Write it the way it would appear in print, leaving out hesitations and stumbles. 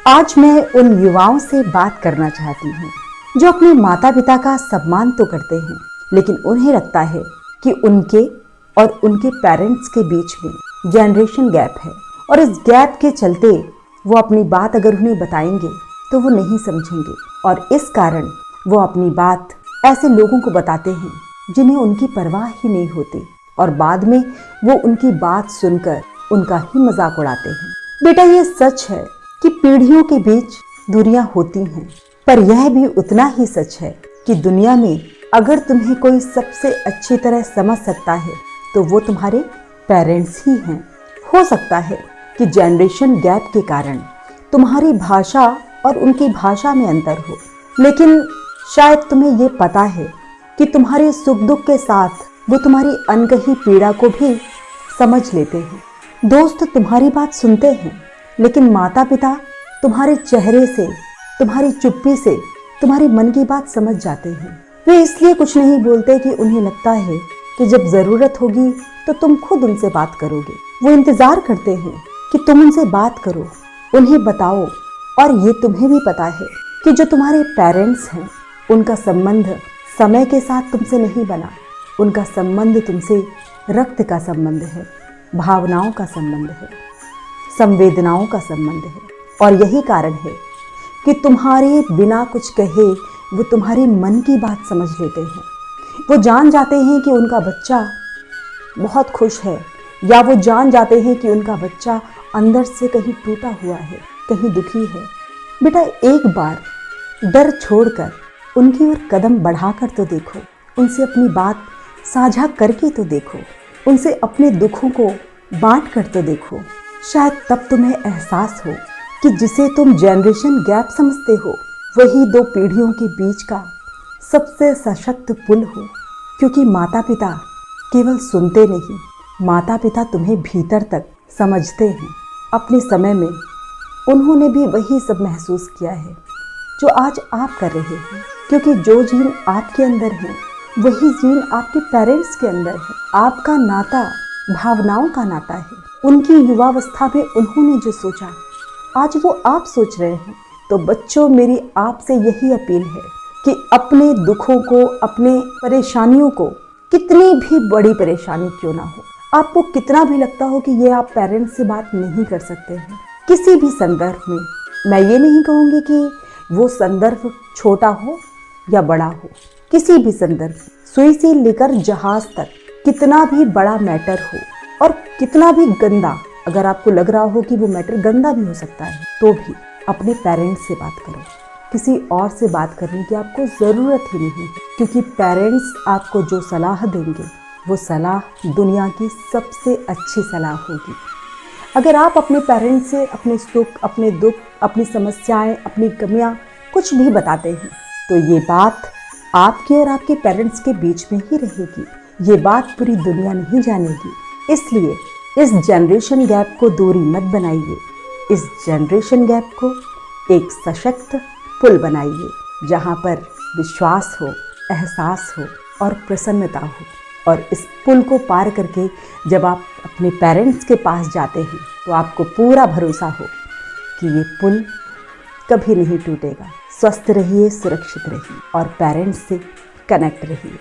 आज मैं उन युवाओं से बात करना चाहती हूँ जो अपने माता पिता का सम्मान तो करते हैं, लेकिन उन्हें लगता है कि उनके और उनके पेरेंट्स के बीच में जनरेशन गैप है और इस गैप के चलते वो अपनी बात अगर उन्हें बताएंगे तो वो नहीं समझेंगे और इस कारण वो अपनी बात ऐसे लोगों को बताते हैं जिन्हें उनकी परवाह ही नहीं होती और बाद में वो उनकी बात सुनकर उनका ही मजाक उड़ाते हैं। बेटा, ये सच है कि पीढ़ियों के बीच दूरियां होती हैं, पर यह भी उतना ही सच है कि दुनिया में अगर तुम्हें कोई सबसे अच्छी तरह समझ सकता है तो वो तुम्हारे पेरेंट्स ही हैं। हो सकता है कि जनरेशन गैप के कारण तुम्हारी भाषा और उनकी भाषा में अंतर हो, लेकिन शायद तुम्हें ये पता है कि तुम्हारे सुख दुख के साथ वो तुम्हारी अनकही पीड़ा को भी समझ लेते हैं। दोस्त तुम्हारी बात सुनते हैं, लेकिन माता पिता तुम्हारे चेहरे से, तुम्हारी चुप्पी से तुम्हारी मन की बात समझ जाते हैं। वे इसलिए कुछ नहीं बोलते कि उन्हें लगता है कि जब ज़रूरत होगी तो तुम खुद उनसे बात करोगे। वो इंतज़ार करते हैं कि तुम उनसे बात करो, उन्हें बताओ। और ये तुम्हें भी पता है कि जो तुम्हारे पेरेंट्स हैं उनका संबंध समय के साथ तुमसे नहीं बना, उनका संबंध तुमसे रक्त का संबंध है, भावनाओं का संबंध है, संवेदनाओं का संबंध है। और यही कारण है कि तुम्हारे बिना कुछ कहे वो तुम्हारे मन की बात समझ लेते हैं। वो जान जाते हैं कि उनका बच्चा बहुत खुश है, या वो जान जाते हैं कि उनका बच्चा अंदर से कहीं टूटा हुआ है, कहीं दुखी है। बेटा, एक बार डर छोड़कर उनकी ओर कदम बढ़ाकर तो देखो, उनसे अपनी बात साझा करके तो देखो, उनसे अपने दुखों को बांट कर तो देखो। शायद तब तुम्हें एहसास हो कि जिसे तुम जनरेशन गैप समझते हो वही दो पीढ़ियों के बीच का सबसे सशक्त पुल हो। क्योंकि माता पिता केवल सुनते नहीं, माता पिता तुम्हें भीतर तक समझते हैं। अपने समय में उन्होंने भी वही सब महसूस किया है जो आज आप कर रहे हैं, क्योंकि जो जीन आपके अंदर है वही जीन आपके पेरेंट्स के अंदर है। आपका नाता भावनाओं का नाता है। उनकी युवावस्था में उन्होंने जो सोचा आज वो आप सोच रहे हैं। तो बच्चों, मेरी आपसे यही अपील है कि अपने दुखों को, अपने परेशानियों को, कितनी भी बड़ी परेशानी क्यों ना हो, आपको कितना भी लगता हो कि ये आप पेरेंट्स से बात नहीं कर सकते हैं, किसी भी संदर्भ में, मैं ये नहीं कहूँगी कि वो संदर्भ छोटा हो या बड़ा हो, किसी भी संदर्भ, सुई से लेकर जहाज तक, कितना भी बड़ा मैटर हो और कितना भी गंदा, अगर आपको लग रहा हो कि वो मैटर गंदा भी हो सकता है, तो भी अपने पेरेंट्स से बात करो। किसी और से बात करने की आपको ज़रूरत ही नहीं है, क्योंकि पेरेंट्स आपको जो सलाह देंगे वो सलाह दुनिया की सबसे अच्छी सलाह होगी। अगर आप अपने पेरेंट्स से अपने सुख, अपने दुख, अपनी समस्याएं, अपनी कमियां कुछ भी बताते हैं तो ये बात आपके और आपके पेरेंट्स के बीच में ही रहेगी। ये बात पूरी दुनिया नहीं जानेगी। इसलिए इस जनरेशन गैप को दूरी मत बनाइए, इस जनरेशन गैप को एक सशक्त पुल बनाइए, जहाँ पर विश्वास हो, एहसास हो और प्रसन्नता हो। और इस पुल को पार करके जब आप अपने पेरेंट्स के पास जाते हैं तो आपको पूरा भरोसा हो कि ये पुल कभी नहीं टूटेगा। स्वस्थ रहिए, सुरक्षित रहिए और पेरेंट्स से कनेक्ट रहिए।